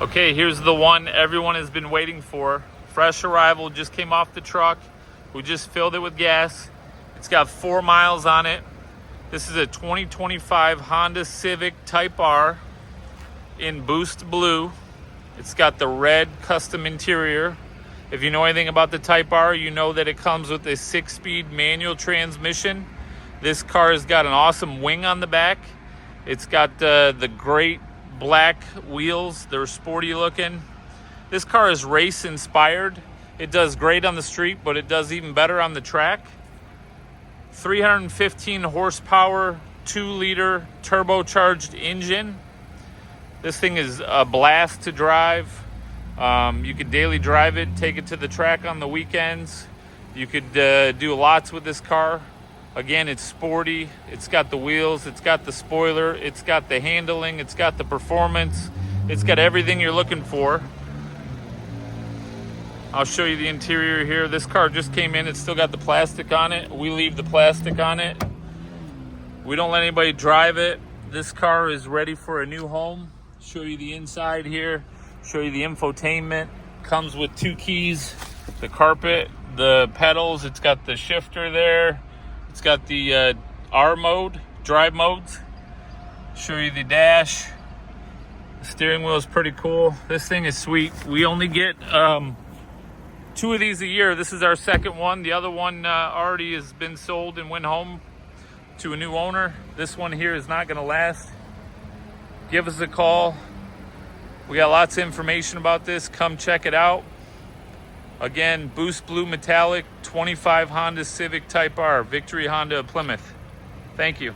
Okay, here's the one everyone has been waiting for. Fresh arrival, just came off the truck. We just filled it with gas. It's got 4 miles on it. This is a 2025 Honda Civic Type R in Boost Blue. It's got the red custom interior. If you know anything about the Type R, you know that it comes with a 6-speed manual transmission. This car has got an awesome wing on the back. It's got the great black wheels. They're sporty looking. This car is race inspired. It does great on the street, but it does even better on the track. 315 horsepower, 2-liter turbocharged engine. This thing is a blast to drive. You could daily drive it, take it to the track on the weekends. You could do lots with this car. Again, it's sporty. It's got the wheels. It's got the spoiler. It's got the handling. It's got the performance. It's got everything you're looking for. I'll show you the interior here. This car just came in. It's still got the plastic on it. We leave the plastic on it. We don't let anybody drive it. This car is ready for a new home. Show you the inside here. Show you the infotainment. Comes with 2 keys, the carpet, the pedals. It's got the shifter there. It's got the R mode, drive modes. Show you the dash. The steering wheel is pretty cool. This thing is sweet. We only get 2 of these a year. This is our second one. The other one already has been sold and went home to a new owner. This one here is not gonna last. Give us a call. We got lots of information about this. Come check it out. Again, Boost Blue Metallic, 25 Honda Civic Type R, Victory Honda of Plymouth. Thank you.